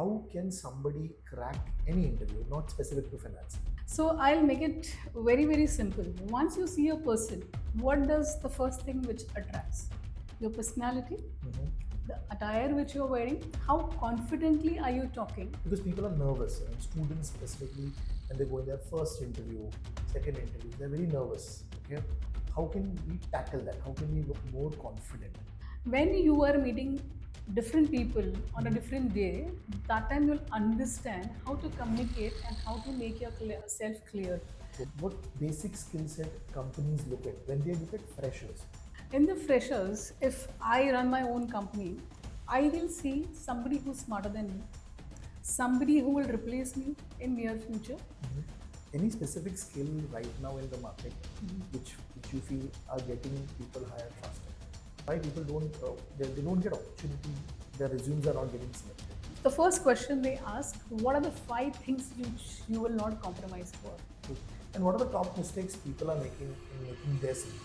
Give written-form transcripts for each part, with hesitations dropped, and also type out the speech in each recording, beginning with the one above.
how can somebody crack any interview, not specific to finance? So I'll make it very, very simple. Once you see a person, what does the first thing which attracts? Your personality, the attire which you're wearing, how confidently are you talking? Because people are nervous, and students specifically, when they go in their first interview, second interview, they're very nervous. Okay, how can we tackle that? How can we look more confident? When you are meeting different people on a different day, that time you'll understand how to communicate and how to make yourself clear. So what basic skill set companies look at when they look at freshers? In the freshers, if I run my own company, I will see somebody who's smarter than me, somebody who will replace me in near future. Any specific skill right now in the market which you feel are getting people hired faster? Why people they don't get opportunity, their resumes are not getting selected? The first question they ask, what are the 5 things you will not compromise for? And what are the top mistakes people are making in making their CV?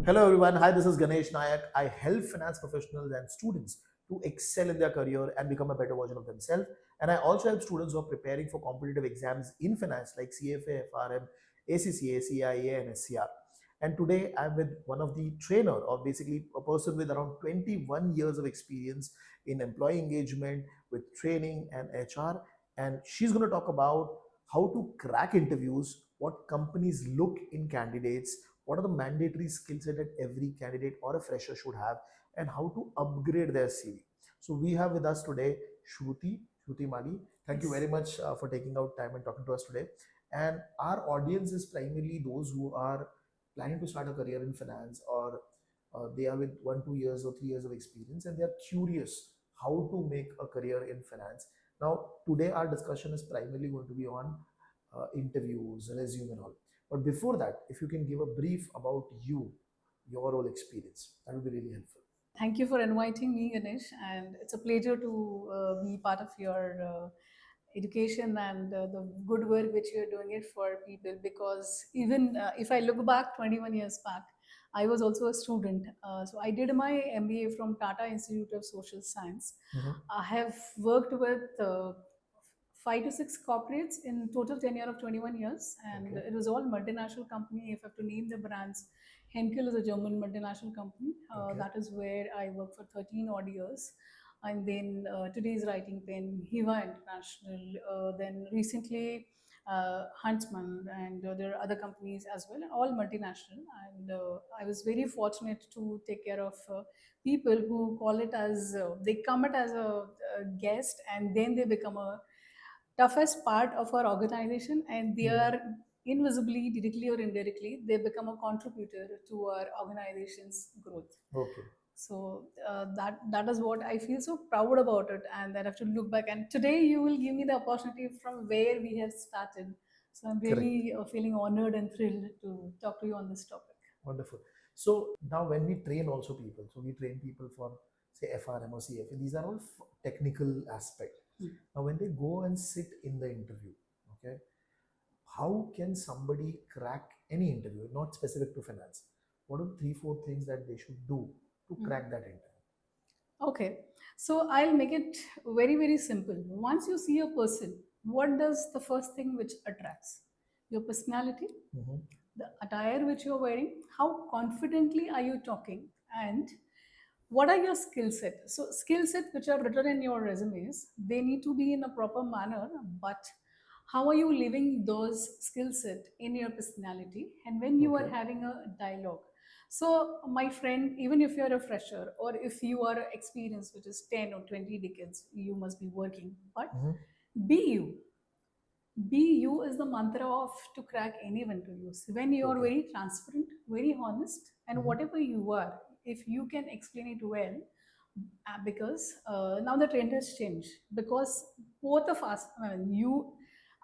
Hello everyone, hi, this is Ganesh Nayak. I help finance professionals and students to excel in their career and become a better version of themselves. And I also help students who are preparing for competitive exams in finance like CFA, FRM, ACCA, CIA, and SCR. And today I'm with one of the trainer, or basically a person with around 21 years of experience in employee engagement, with training and HR. And she's going to talk about how to crack interviews, what companies look in candidates, what are the mandatory skill set that every candidate or a fresher should have, and how to upgrade their CV. So we have with us today Shruti Mali. Thank you very much for taking out time and talking to us today. And our audience is primarily those who are planning to start a career in finance, or they are with 1-2 years or 3 years of experience, and they are curious how to make a career in finance. Now, today our discussion is primarily going to be on interviews, resume, and all. But before that, if you can give a brief about you, your role experience, that would be really helpful. Thank you for inviting me, Ganesh, and it's a pleasure to be part of your education and the good work which you're doing it for people. Because even if I look back 21 years back, I was also a student. So I did my MBA from Tata Institute of Social Science. I have worked with 5 to 6 corporates in total tenure of 21 years, and it was all multinational company. If I have to name the brands, Henkel is a German multinational company. That is where I worked for 13 odd years. And then today's writing pen, Hiva International, then recently Huntsman, and there are other companies as well, all multinational. And I was very fortunate to take care of people who call it as they come it as a guest, and then they become a toughest part of our organization, and they are invisibly, directly or indirectly, they become a contributor to our organization's growth. Okay. So that is what I feel so proud about it, and that I have to look back. And today you will give me the opportunity from where we have started. So I'm really feeling honored and thrilled to talk to you on this topic. Wonderful. So now when we train also people, so we train people for say FRM or CFA, these are all technical aspects. Now when they go and sit in the interview, okay, how can somebody crack any interview, not specific to finance? What are 3-4 things that they should do to crack that interview? Okay, so I'll make it very, very simple. Once you see a person, what does the first thing which attracts? Your personality, the attire which you're wearing, how confidently are you talking, and what are your skill set? So skill set which are written in your resumes, they need to be in a proper manner, but how are you living those skill set in your personality, and when you are having a dialogue? So my friend, even if you're a fresher or if you are experienced, which is 10 or 20 decades, you must be working, but be you. Be you is the mantra of to crack any interviews. When you are very transparent, very honest, and whatever you are, if you can explain it well, because now the trend has changed. Because both of us,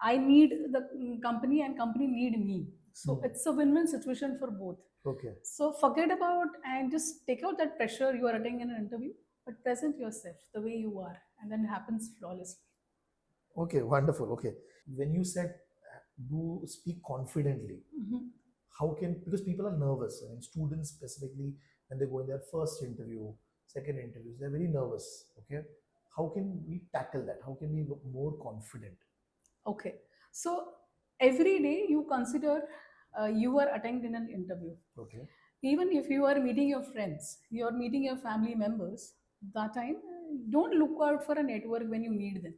I need the company and company need me. So it's a win-win situation for both. Okay. So forget about and just take out that pressure you are attending in an interview, but present yourself the way you are, and then it happens flawlessly. Okay, wonderful. Okay. When you said do speak confidently, how can, because people are nervous, I mean students specifically, when they go in their first interview, second interviews, they're very nervous. Okay, how can we tackle that? How can we look more confident? Okay. So every day you consider you are attending an interview. Okay. Even if you are meeting your friends, you are meeting your family members, that time don't look out for a network when you need them.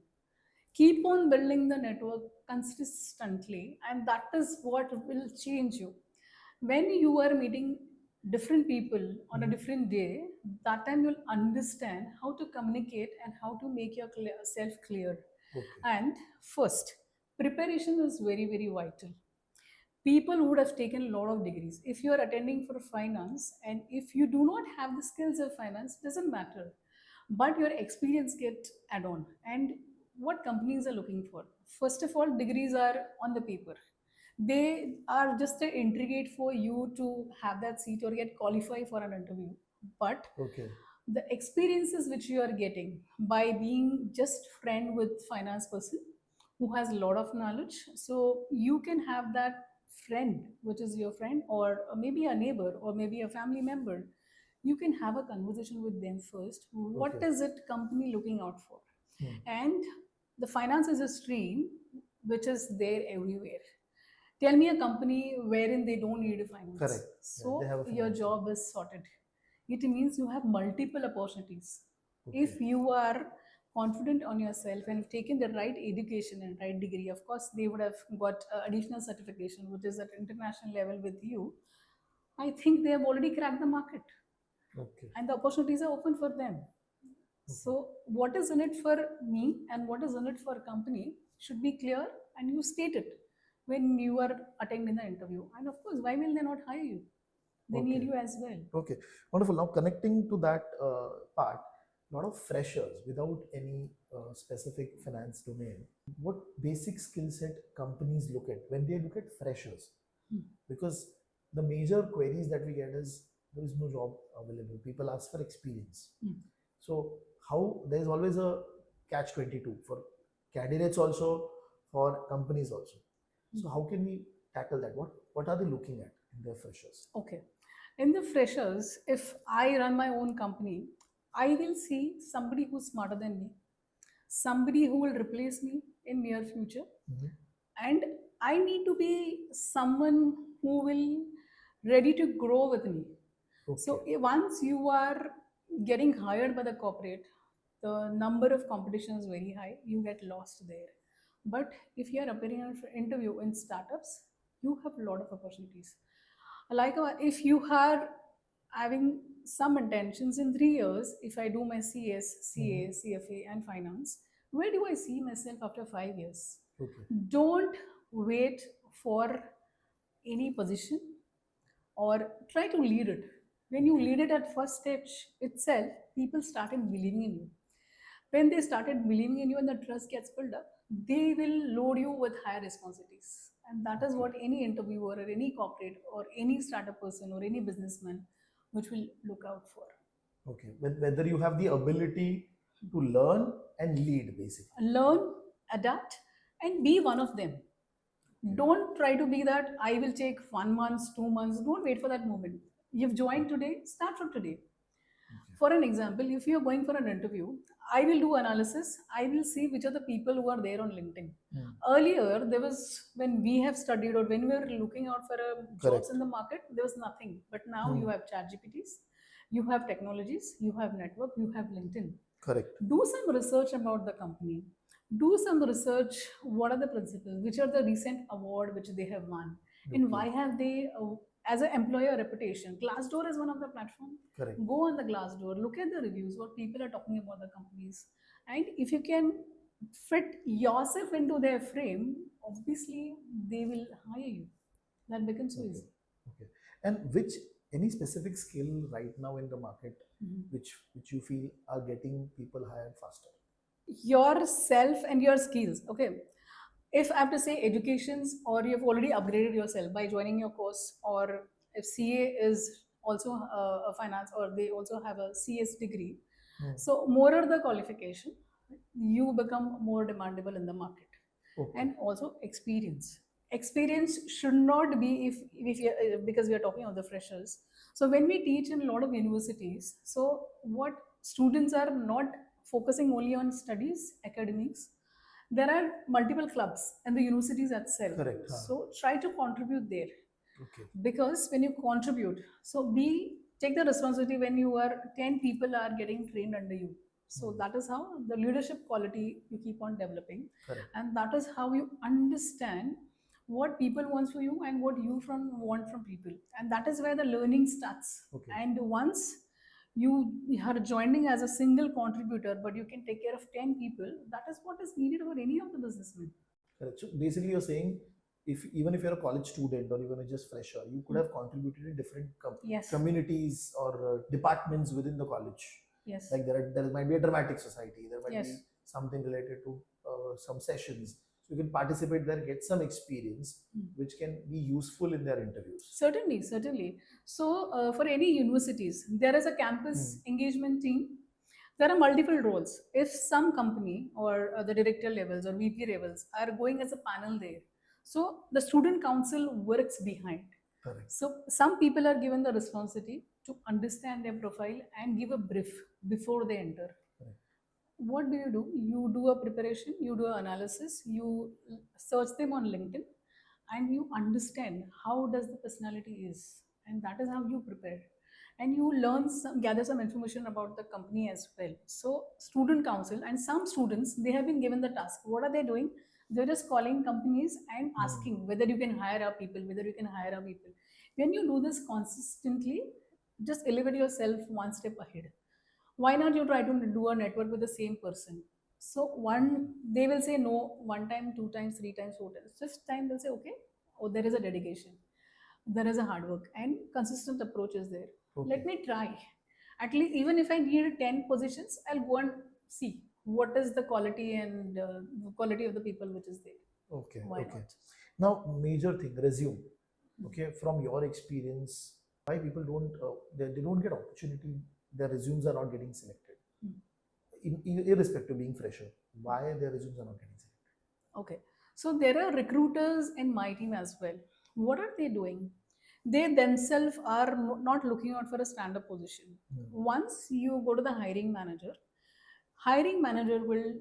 Keep on building the network consistently, and that is what will change you. When you are meeting different people on a different day, that time you'll understand how to communicate and how to make yourself clear. Okay. And first, preparation is very, very vital. People would have taken a lot of degrees. If you are attending for finance and if you do not have the skills of finance, doesn't matter. But your experience get add on. And what companies are looking for? First of all, degrees are on the paper. They are just an intricate for you to have that seat or get qualified for an interview. But Okay. the experiences which you are getting by being just friend with finance person who has a lot of knowledge, so you can have that friend which is your friend or maybe a neighbor or maybe a family member. You can have a conversation with them first. What Okay. is it company looking out for? Hmm. And the finance is a stream which is there everywhere. Tell me a company wherein they don't need a finance. Correct. Yeah, they So have a your finance team. job is sorted. It means you have multiple opportunities. Okay. If you are confident on yourself and have taken the right education and right degree, of course they would have got additional certification which is at international level with you. I think they have already cracked the market Okay. and the opportunities are open for them. So what is in it for me and what is in it for a company should be clear, and you state it when you are attending the interview. And of course, why will they not hire you? They need Okay. you as well. Okay, wonderful. Now connecting to that part, a lot of freshers without any specific finance domain. What basic skill set companies look at when they look at freshers? Because the major queries that we get is there is no job available. People ask for experience. So how there is always a catch 22 for candidates also, for companies also. So how can we tackle that? What are they looking at in their freshers? Okay. In the freshers, if I run my own company, I will see somebody who's smarter than me, somebody who will replace me in near future, and I need to be someone who will ready to grow with me. So once you are getting hired by the corporate, the number of competition is very high. You get lost there. But if you are appearing for interview in startups, you have a lot of opportunities. Like if you are having some intentions in 3 years, if I do my CS, CA, CFA, and finance, where do I see myself after 5 years? Okay. Don't wait for any position or try to lead it. When you lead it at first stage itself, people started believing in you. When they started believing in you and the trust gets built up, they will load you with higher responsibilities. And that is what any interviewer or any corporate or any startup person or any businessman which will look out for. Okay, whether you have the ability to learn and lead, basically. Learn, adapt, and be one of them. Don't try to be that I will take 1 month, 2 months. Don't wait for that moment. You've joined today, start from today. For an example, if you're going for an interview, I will do analysis. I will see which are the people who are there on LinkedIn. Earlier, there was, when we have studied or when we were looking out for jobs in the market, there was nothing. But now you have chat GPTs, you have technologies, you have network, you have LinkedIn. Correct. Do some research about the company. Do some research. What are the principles? Which are the recent award which they have won? And why have they, as an employer reputation? Glassdoor is one of the platforms. Correct. Go on the Glassdoor, look at the reviews, what people are talking about the companies. And if you can fit yourself into their frame, obviously they will hire you. That becomes so easy. Okay. And which any specific skill right now in the market which you feel are getting people hired faster? Yourself and your skills. Okay. If I have to say educations, or you've already upgraded yourself by joining your course, or if CA is also a finance, or they also have a CS degree. So more are the qualification, you become more demandable in the market. And also experience. experience should not be if you, because we are talking about the freshers. So when we teach in a lot of universities, so what students are not focusing only on studies, academics. There are multiple clubs and the universities itself. Correct. So try to contribute there, Okay. because when you contribute, so be take the responsibility when you are 10 people are getting trained under you. So that is how the leadership quality you keep on developing. Correct. And that is how you understand what people want from you and what you from want from people, and that is where the learning starts. Okay. And once you are joining as a single contributor, but you can take care of 10 people, that is what is needed for any of the businessmen. Correct. So basically, you're saying if even if you're a college student or even a just fresher, you could have contributed in different Yes. communities or departments within the college. Yes. Like there might be a dramatic society, there might Yes. be something related to some sessions. So you can participate there, get some experience, which can be useful in their interviews. Certainly, certainly. So, for any universities, there is a campus engagement team. There are multiple roles. If some company or the director levels or VP levels are going as a panel there, so the student council works behind. Correct. So some people are given the responsibility to understand their profile and give a brief before they enter. Correct. What do? You do a preparation, you do an analysis, you search them on LinkedIn, and you understand how does the personality is, and that is how you prepare. And you learn some, gather some information about the company as well. So student council and some students, they have been given the task. What are they doing? They're just calling companies and asking whether you can hire our people, whether you can hire our people. When you do this consistently, just elevate yourself one step ahead. Why not you try to do a network with the same person? So one, they will say no one time, two times, three times, four times. Fifth time they'll say okay, oh, there is a dedication, there is a hard work and consistent approach is there. Okay. Let me try. At least even if I need 10 positions, I'll go and see what is the quality and quality of the people which is there. Okay. Why okay. not? Now, major thing, resume. Okay, from your experience, why people don't they don't get opportunity, their resumes are not getting selected, irrespective of being fresher, why their resumes are not getting selected? Okay, so there are recruiters in my team as well. What are they doing? They themselves are not looking out for a stand-up position. Once you go to the hiring manager will,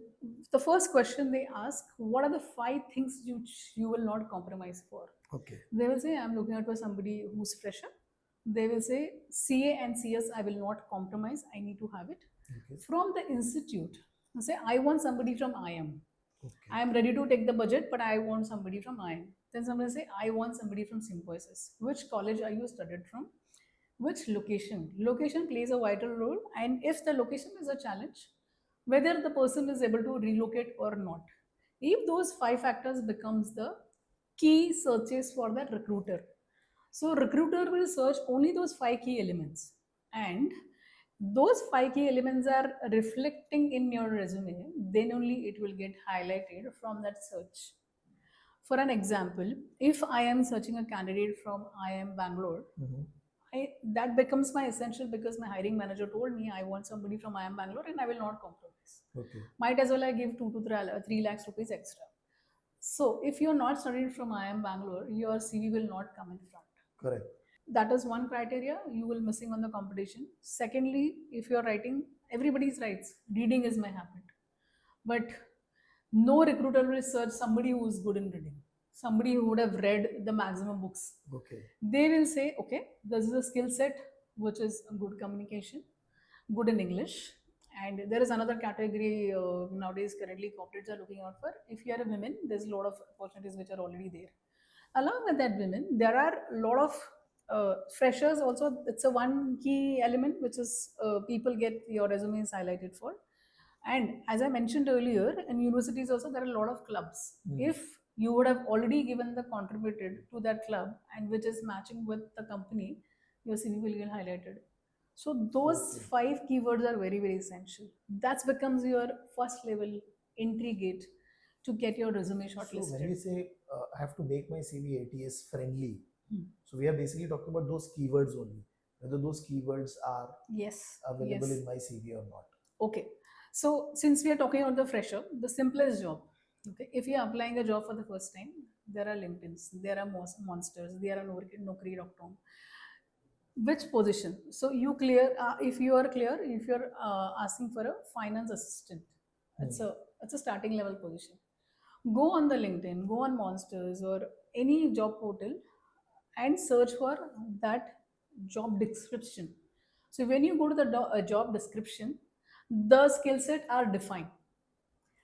the first question they ask, what are the 5 things you will not compromise for? Okay. They will say, I'm looking out for somebody who's fresher. They will say, CA and CS, I will not compromise. I need to have it. Okay. From the institute, say, I want somebody from IM. Okay. I am ready to take the budget, but I want somebody from IM. Then somebody say, I want somebody from Symbiosis. Which college are you studied from? Which location? Location plays a vital role. And if the location is a challenge, whether the person is able to relocate or not. If those 5 factors becomes the key searches for that recruiter. So recruiter will search only those 5 key elements, and those 5 key elements are reflecting in your resume, then only it will get highlighted from that search. For an example, if I am searching a candidate from IIM Bangalore, that becomes my essential because my hiring manager told me I want somebody from IIM Bangalore and I will not compromise. Okay. Might as well I give 2 to 3 lakhs rupees extra. So if you're not studied from IIM Bangalore, your CV will not come in front. Correct. That is one criteria you will missing on the competition. Secondly, if you're writing, everybody's writes. Reading is my habit. But no recruiter will search somebody who is good in reading. Somebody who would have read the maximum books. Okay. They will say, okay, this is a skill set which is good communication, good in English. And there is another category nowadays currently corporates are looking out for. If you are a woman, there's a lot of opportunities which are already there. Along with that women, there are a lot of freshers also. It's a one key element which is people get your resumes highlighted for. And as I mentioned earlier, in universities also there are a lot of clubs. If you would have already given the contributed to that club and which is matching with the company, your CV will get highlighted. So those 5 keywords are very, very essential. That becomes your first level entry gate to get your resume shortlisted. So when we say I have to make my CV ATS friendly, so we are basically talking about those keywords only, whether those keywords are available in my CV or not. Okay. So since we are talking about the fresher, the simplest job, okay, if you are applying a job for the first time, there are LinkedIn's, there are monsters, there are Naukri.com. Which position? So you clear, if you are clear, if you're asking for a finance assistant, it's Hmm. a it's a starting level position. Go on the LinkedIn, go on Monsters or any job portal and search for that job description. So when you go to the job description, the skill set are defined.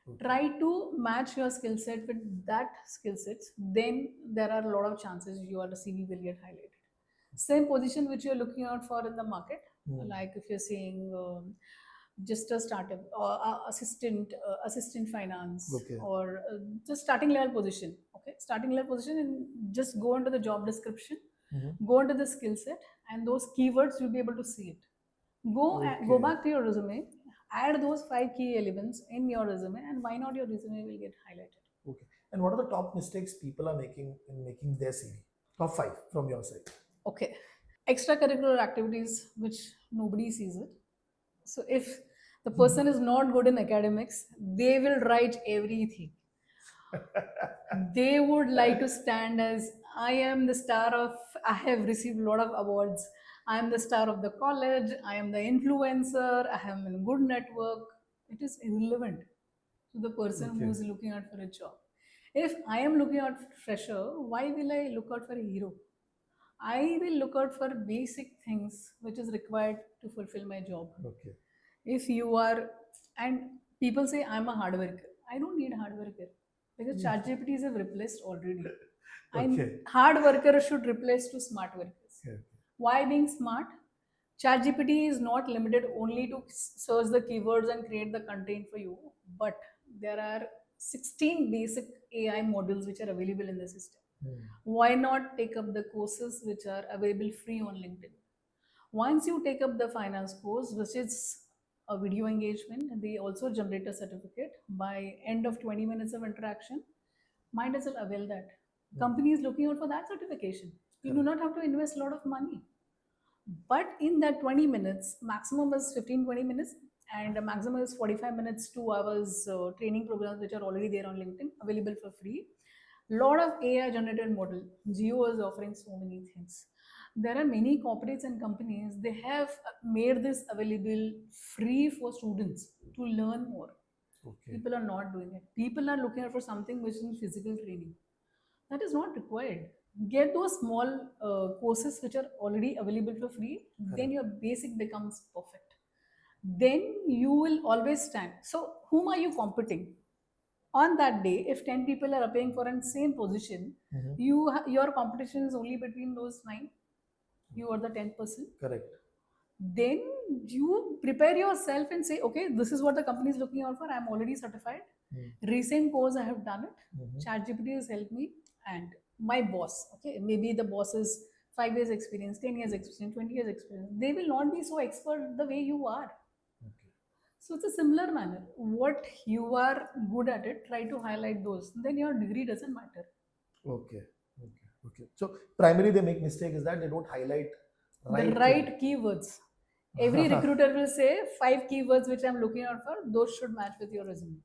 Okay. Try to match your skill set with that skill sets, then there are a lot of chances your CV will get highlighted. Same position which you're looking out for in the market, Hmm. like if you're seeing just a startup or assistant finance, Okay. or just starting level position. Okay, starting level position, and just go into the job description, Mhm. go into the skill set, and those keywords you'll be able to see it. Go Okay. back to your resume, add those 5 key elements in your resume, and why not your resume will get highlighted. Okay. And what are the top mistakes people are making in making their CV? Top five from your side. Okay, extracurricular activities which nobody sees it. So if the person is not good in academics, they will write everything. They would like to stand as, I am the star of, I have received a lot of awards, I am the star of the college, I am the influencer, I have a good network. It is irrelevant to the person who Okay. is looking out for a job. If I am looking out for fresher, why will I look out for a hero? I will look out for basic things which is required to fulfill my job. Okay. If you are, and people say I'm a hard worker, I don't need hard worker, because chat gpts have replaced already. And Okay. hard worker should replace to smart workers. Yeah. Why being smart? Chat gpt is not limited only to search the keywords and create the content for you, but there are 16 basic AI models which are available in the system. Hmm. Why not take up the courses which are available free on LinkedIn? Once you take up the finance course, which is a video engagement, and they also generate a certificate by end of 20 minutes of interaction, might as well avail that. Company is looking out for that certification. You do not have to invest a lot of money. But in that 20 minutes, maximum is 15, 20 minutes, and the maximum is 45 minutes, 2 hours training programs which are already there on LinkedIn, available for free. Lot of AI generated model. Geo is offering so many things. There are many corporates and companies, they have made this available free for students to learn more. Okay. People are not doing it. People are looking out for something which is physical training. That is not required. Get those small courses which are already available for free, then your basic becomes perfect. Then you will always stand. So whom are you competing? On that day, if 10 people are applying for an same position, Mhm. your competition is only between those 9. You are the 10%. Correct. Then you prepare yourself and say, okay, this is what the company is looking out for. I'm already certified. Hmm. Recent course I have done it. Mhm. ChatGPT has helped me, and my boss, okay, maybe the boss is 5 years experience, 10 years experience, 20 years experience. They will not be so expert the way you are. Okay. So it's a similar manner. What you are good at it, try to highlight those. Then your degree doesn't matter. Okay. Okay. Okay. So primarily they make mistake is that they don't highlight The right thing. right keywords. Every recruiter will say 5 keywords which I'm looking out for, those should match with your resume.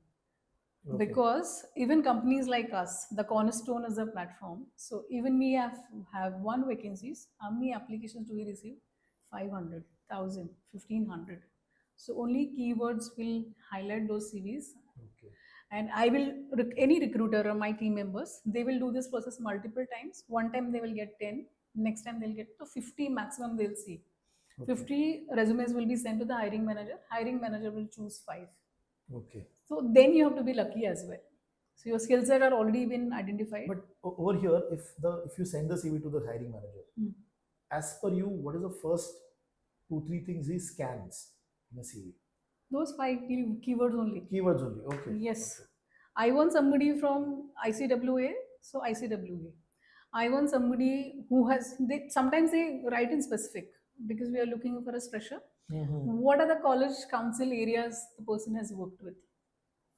Okay. Because even companies like us, the cornerstone is a platform. So even we have one vacancies. How many applications do we receive? 500, 1,000, 1,500. So only keywords will highlight those CVs. Okay. And I will, any recruiter or my team members, they will do this process multiple times. One time they will get 10, next time they'll get to 50 maximum, they'll see. Okay. 50 resumes will be sent to the hiring manager. Hiring manager will choose 5. Okay. So then you have to be lucky as well. So your skill set are already been identified. But over here, if you send the CV to the hiring manager, as per you, what is the first 2 3 things he scans in a CV? Those 5 keywords only. Keywords only. Okay. Yes. Okay. I want somebody from ICWA, so ICWA. I want somebody who has, they sometimes they write in specific, because we are looking for a fresher. Mhm. What are the college council areas the person has worked with?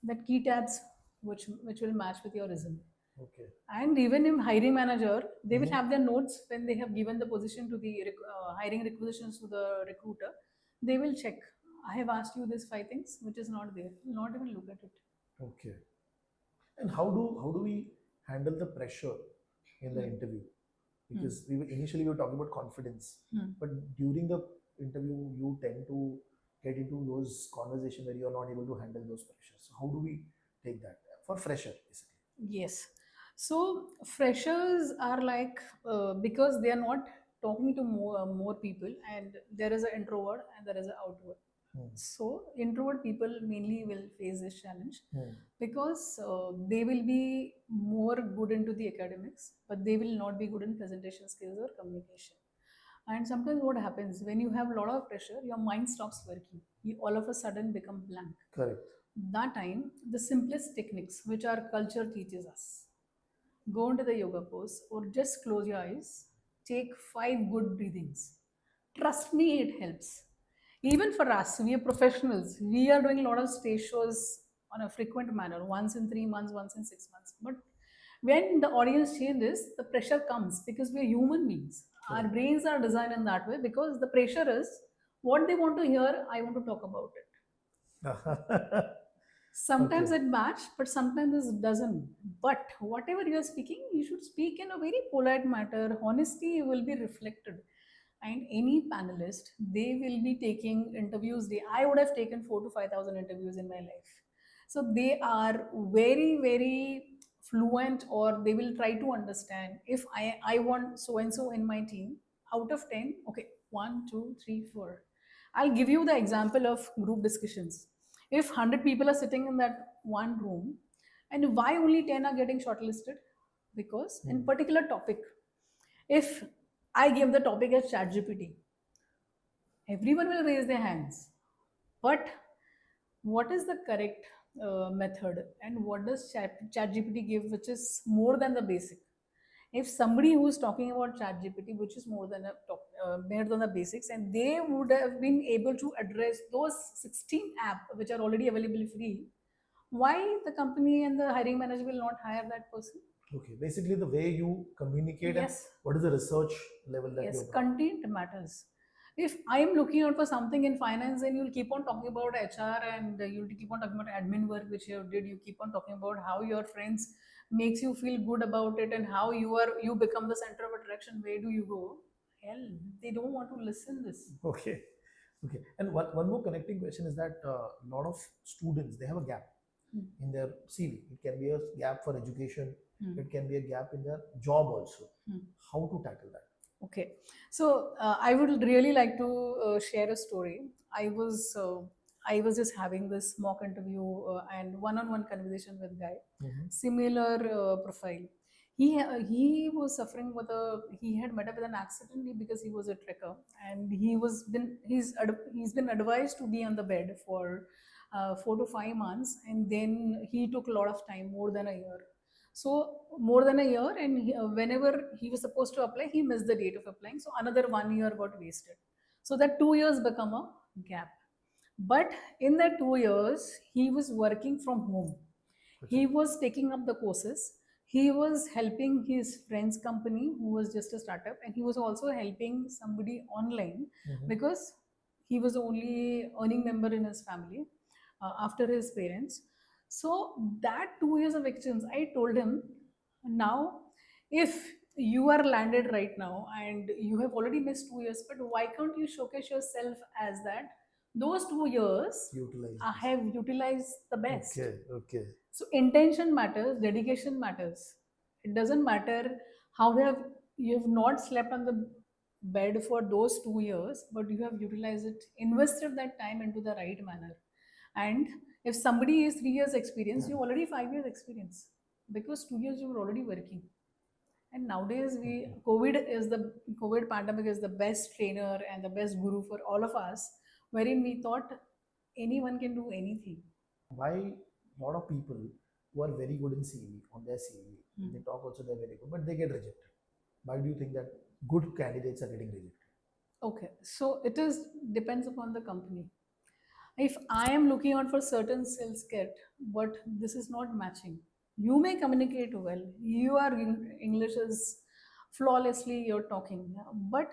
That key tabs which will match with your resume. Okay. And even in hiring manager, they will Mhm. have their notes when they have given the position to the hiring requisitions to the recruiter. They will check. I have asked you these 5 things, which is not there. Not even look at it. Okay. And how do we handle the pressure in the Hmm. interview? Because initially we were talking about confidence, but during the interview you tend to get into those conversations where you are not able to handle those pressures. So how do we take that for fresher, basically? Yes. So freshers are like because they are not talking to more people, and there is an introvert and there is an outward. Hmm. So introvert people mainly will face this challenge Hmm. because they will be more good into the academics, but they will not be good in presentation skills or communication. And sometimes what happens when you have a lot of pressure, your mind stops working. You all of a sudden become blank. Correct. That time, the simplest techniques which our culture teaches us, go into the yoga pose or just close your eyes, take 5 good breathings. Trust me, it helps. Even for us, we are professionals. We are doing a lot of stage shows on a frequent manner, once in 3 months, once in 6 months. But when the audience changes, the pressure comes because we are human beings. Our brains are designed in that way because the pressure is what they want to hear, I want to talk about it. Sometimes Okay. it match, but sometimes it doesn't. But whatever you are speaking, you should speak in a very polite manner. Honesty will be reflected. And any panelist, they will be taking interviews. I would have taken 4 to 5 thousand interviews in my life. So they are very, very fluent, or they will try to understand. If I want so and so in my team, out of 10, okay, 1, 2, 3, 4. I'll give you the example of group discussions. If 100 people are sitting in that one room, and why only 10 are getting shortlisted? Because in particular topic, if I give the topic as ChatGPT, everyone will raise their hands. But what is the correct method, and what does ChatGPT give, which is more than the basic? If somebody who is talking about ChatGPT, which is more than more than the basics, and they would have been able to address those 16 apps which are already available free, why the company and the hiring manager will not hire that person? Okay. Basically, the way you communicate and Yes. what is the research level that you Yes, have brought. content matters. If I am looking out for something in finance, then you'll keep on talking about HR, and you'll keep on talking about admin work which you did. You keep on talking about how your friends makes you feel good about it, and how you become the center of attraction. Where do you go? Hell, they don't want to listen this. Okay. Okay. And one more connecting question is that a lot of students, they have a gap in their CV. It can be a gap for education. It can be a gap in their job also. How to tackle that? Okay, so I would really like to share a story. I was uh, I was just having this mock interview and one-on-one conversation with guy, similar profile. He was suffering with he had met up with an accident because he was a trekker, and he's been advised to be on the bed for 4 to 5 months, and then he took a lot of time, more than a year. So more than a year, and whenever he was supposed to apply, he missed the date of applying. So another 1 year got wasted. So that 2 years become a gap. But in that 2 years, he was working from home. He was taking up the courses. He was helping his friend's company, who was just a startup, and he was also helping somebody online because he was the only earning member in his family after his parents. So that 2 years of experience, I told him, now, if you are landed right now and you have already missed 2 years, but why can't you showcase yourself as that? Those 2 years Utilize I this. have utilized the best. Okay. Okay. So intention matters, dedication matters. It doesn't matter how you have not slept on the bed for those 2 years, but you have utilized it, invested that time into the right manner. And if somebody is 3 years experience, you already 5 years experience because 2 years you were already working. And nowadays, COVID pandemic is the best trainer and the best guru for all of us, wherein we thought anyone can do anything. Why a lot of people who are very good in CV, on their CV, they talk also they're very good, but they get rejected. Why do you think that good candidates are getting rejected? Okay, so it is depends upon the company. If I am looking out for certain skill set, but this is not matching, you may communicate well. English is flawlessly you're talking, but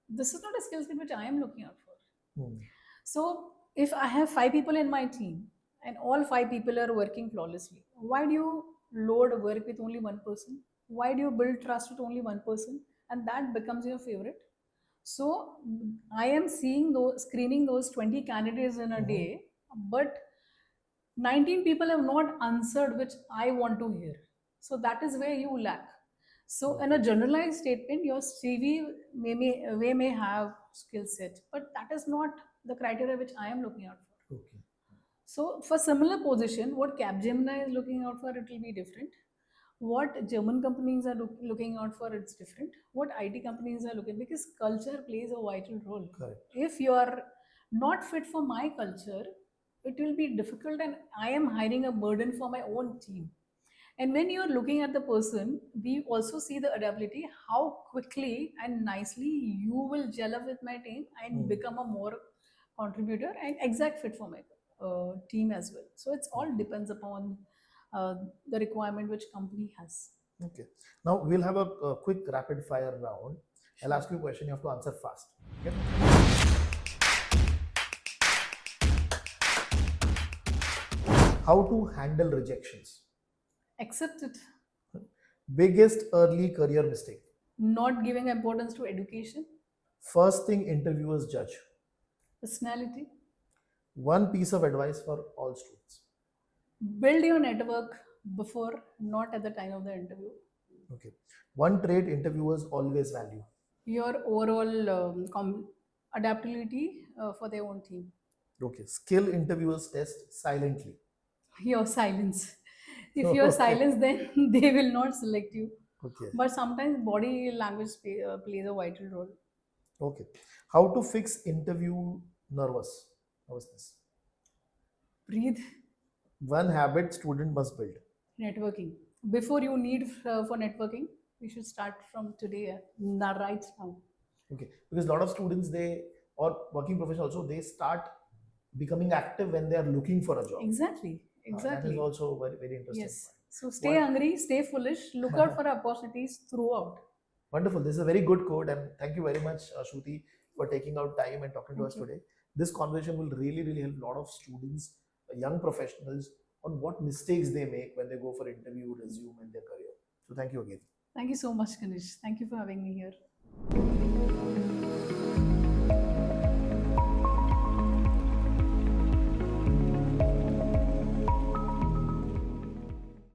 this is not a skill set which I am looking out for. Hmm. So if I have 5 people in my team and all 5 people are working flawlessly, why do you load work with only one person? Why do you build trust with only one person? And that becomes your favorite. So I am seeing those, screening those 20 candidates in a Mhm. day, but 19 people have not answered which I want to hear. So that is where you lack. So in a Okay. generalized statement, your CV may have skill set, but that is not the criteria which I am looking out for. Okay. So for similar position, what Capgemini is looking out for, it will be different. What German companies are looking out for, it's different. What IT companies are looking, because culture plays a vital role. Correct. If you are not fit for my culture, it will be difficult, and I am hiring a burden for my own team. And when you are looking at the person, we also see the adaptability, how quickly and nicely you will gel up with my team and become a more contributor and exact fit for my team as well. So it's all depends upon the requirement which company has. Okay. Now we'll have a quick rapid fire round. I'll Sure. ask you a question. You have to answer fast. Okay. How to handle rejections? Accept it. Biggest early career mistake? Not giving importance to education, First thing interviewers judge? personality. One piece of advice for all students. Build your network before, not at the time of the interview. Okay. One trait interviewers always value. Your overall adaptability for their own team. Okay. Skill interviewers test silently. Your silence. If you're Okay. silence, then they will not select you. Okay. But sometimes body language plays a vital role. Okay. How to fix interview nervousness? Breathe. One habit student must build. Networking. Before you need for networking, we should start from today, right now. Okay. Because a lot of students, they, or working professionals also, they start becoming active when they are looking for a job. Exactly. That is Exactly. also very, very interesting. Yes. Point. So stay hungry, stay foolish, look out for opportunities throughout. Wonderful. This is a very good quote, and thank you very much, Shruti, for taking out time and talking to Thank us you. today. This conversation will really, really help a lot of students, young professionals, on what mistakes they make when they go for interview, resume, and their career. So, thank you again. Thank you so much, Ganesh. Thank you for having me here.